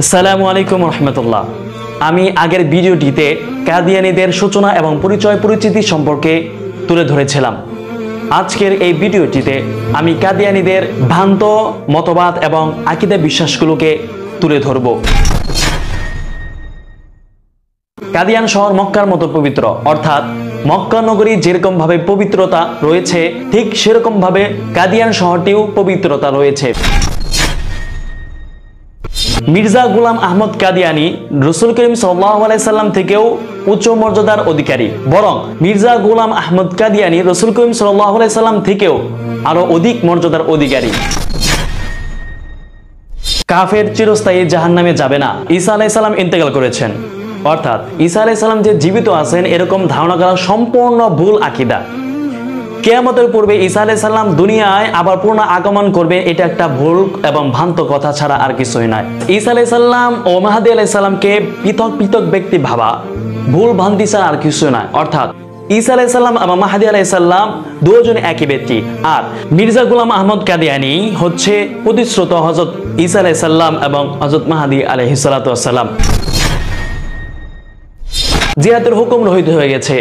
আসসালামু আলাইকুম রহমতুল্লাহ। আমি আগের ভিডিওটিতে কাদিয়ানীদের সূচনা এবং পরিচয় পরিচিতি সম্পর্কে তুলে ধরেছিলাম। আজকের এই ভিডিওটিতে আমি কাদিয়ানীদের ভ্রান্ত মতবাদ এবং আকীদা বিশ্বাসগুলোকে তুলে ধরব। কাদিয়ান শহর মক্কার মতো পবিত্র, অর্থাৎ মক্কা নগরী যেরকম ভাবে পবিত্রতা রয়েছে ঠিক সেরকম ভাবে কাদিয়ান শহরটিও পবিত্রতা রয়েছে। মির্জা গোলাম আহমদ কাদিয়ানী রাসূল করিম সাল্লাল্লাহু আলাইহি সাল্লাম থেকেও উচ্চ মর্যাদার অধিকারী, বরং মির্জা গোলাম আহমদ কাদিয়ানী রাসূল করিম সাল্লাল্লাহু আলাইহি সাল্লাম থেকেও আরো অধিক মর্যাদার অধিকারী। কাফের চিরস্থায়ী জাহান্নামে যাবে না। ঈসা আলাইহিস সালাম ইন্তেকাল করেছেন, অর্থাৎ ঈসা আলাইহিস সালাম যে জীবিত আছেন এরকম ধারণা করা সম্পূর্ণ ভুল আকীদা। কিয়ামতের পূর্বে ঈসা আলাইহিস সালাম দুনিয়ায় আবার পুনঃ আগমন করবে, এটা একটা ভুল এবং ভ্রান্ত কথা ছাড়া আর কিছুই নয়। ঈসা আলাইহিস সালাম ও মাহদী আলাইহিস সালামকে পৃথক পৃথক ব্যক্তি ভাবা ভুল ভ্রান্তি ছাড়া আর কিছু নয়। অর্থাৎ ঈসা আলাইহিস সালাম এবং মাহদী আলাইহিস সালাম দুজনে একই ব্যক্তি, আর মির্জা গোলাম আহমদ কাদিয়ানী হচ্ছে প্রতিশ্রুত হযরত ঈসা আলাইহিস সালাম এবং হযরত মাহদী আলাইহিস সালাম। জিহাদের হুকুম রহিত হয়ে গেছে,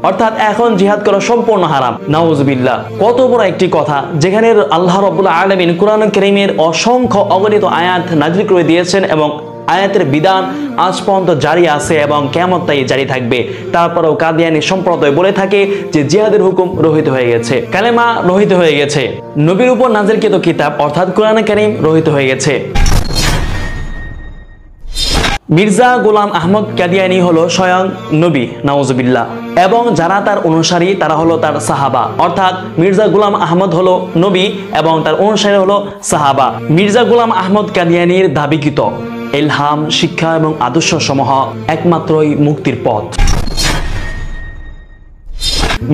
অর্থাৎ এখন জিহাদ করা সম্পূর্ণ হারাম। নাউজুবিল্লাহ। কত বড় একটি কথা, যেখানে আল্লাহ রাব্বুল আলামিন কুরআন কারীমের অসংখ্য অগণিত আয়াত নাযিল করে দিয়েছেন এবং আয়াতের বিধান আজ পর্যন্ত জারি আছে এবং কিয়ামত তাই জারি থাকবে। তারপরেও কাদিয়ানী সম্প্রদায় বলে থাকে যে জিহাদের হুকুম রহিত হয়ে গেছে, কালেমা রহিত হয়ে গেছে, নবীর উপর নাযিলকৃত কিতাব অর্থাৎ কুরআন কারীম রহিত হয়ে গেছে। মির্জা গোলাম আহমদ কাদিয়ানী হলো স্বয়ং নবী, নাউজুবিল্লাহ, এবং যারা তার অনুসারী তারা হলো তার সাহাবা। অর্থাৎ মির্জা গোলাম আহমদ হলো নবী এবং তার অনুসারী হলো সাহাবা। মির্জা গোলাম আহমদ কাদিয়ানীর দাবিকৃত ইলহাম, শিক্ষা এবং আদর্শ সমূহ একমাত্রই মুক্তির পথ।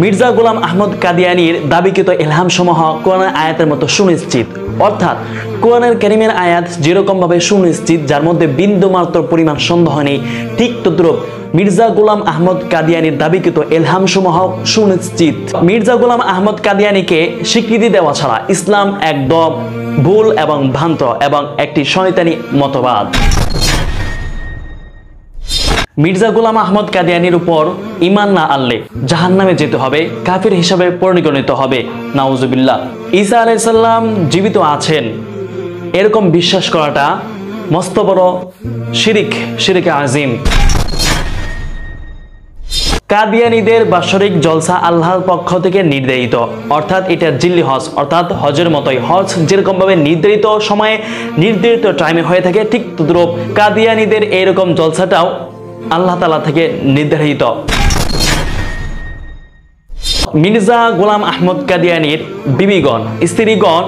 মির্জা গোলাম আহমদ কাদিয়ানীর দাবিকৃত ইলহাম সমূহ কোরআনের আয়াতের মতো সুনিশ্চিত, অর্থাৎ কোরআনের কারীমের আয়াত যেরকম ভাবে সুনিশ্চিত যার মধ্যে বিন্দুমাত্র পরিমাণ সন্দেহ নেই, ঠিক তদ্রূপ মির্জা গোলাম আহমদ কাদিয়ানীর দাবিকৃত ইলহাম সমূহ সুনিশ্চিত। মির্জা গোলাম আহমদ কাদিয়ানীকে স্বীকৃতি দেওয়া ছাড়া ইসলাম একদম ভুল এবং ভ্রান্ত এবং একটি শয়তানি মতবাদ। মির্জা গোলাম আহমদ কাদিয়ানীর উপর ঈমান না আনলে জাহান্নামে যেতে হবে, কাফির হিসাবে পরিগণিত হবে। নাউজুবিল্লাহ। ঈসা আলাইহিস সালাম জীবিত আছেন এরকম বিশ্বাস করাটা মস্ত বড় শিরকে আযীম। কাদিয়ানীদের বাৎসরিক জলসা আল্লাহর পক্ষ থেকে নির্ধারিত, অর্থাৎ এটা জিল্লি হজ, অর্থাৎ হজের মতোই। হজ যেরকম ভাবে নির্ধারিত সময়ে নির্ধারিত টাইমে হয়ে থাকে, ঠিক তদ্রূপ কাদিয়ানীদের এইরকম জলসাটাও আল্লাহ তাআলা থেকে নির্ধারিত। মির্জা গোলাম আহমদ কাদিয়ানীর বিবিগণ, স্ত্রীগণ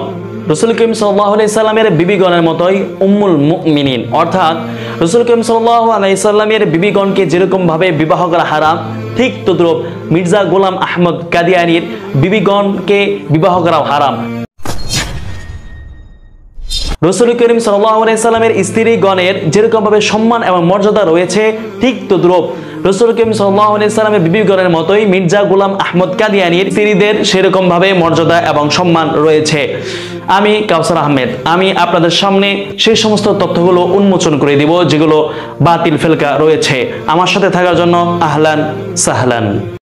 রাসূল করিম সাল্লাল্লাহু আলাইহি সাল্লামের বিবিগণের মতোই উম্মুল মুমিনিন, অর্থাৎ রাসূল করিম সাল্লাল্লাহু আলাইহি সাল্লামের বিবিগণকে যেরকম ভাবে বিবাহ করা হারাম, ঠিক তদ্রূপ মির্জা গোলাম আহমদ কাদিয়ানীর বিবিগণকে বিবাহ করা হারাম। রাসূল করিম সাল্লাল্লাহু আলাইহি সাল্লামের স্ত্রীগণের যেরকম ভাবে সম্মান এবং মর্যাদা রয়েছে, ঠিক তদ্রূপ রাসূল করিম সাল্লাল্লাহু আলাইহি সাল্লামের বিবিগণের মতোই মির্জা গোলাম আহমদ কাদিয়ানীর স্ত্রীদের সেরকম ভাবে মর্যাদা এবং সম্মান রয়েছে। আমি কাউসার আহমেদ, আমি আপনাদের সামনে সেই সমস্ত তথ্যগুলো উন্মোচন করে দিব যেগুলো বাতিল ফেলকা রয়েছে। আমার সাথে থাকার জন্য আহলান সাহলান।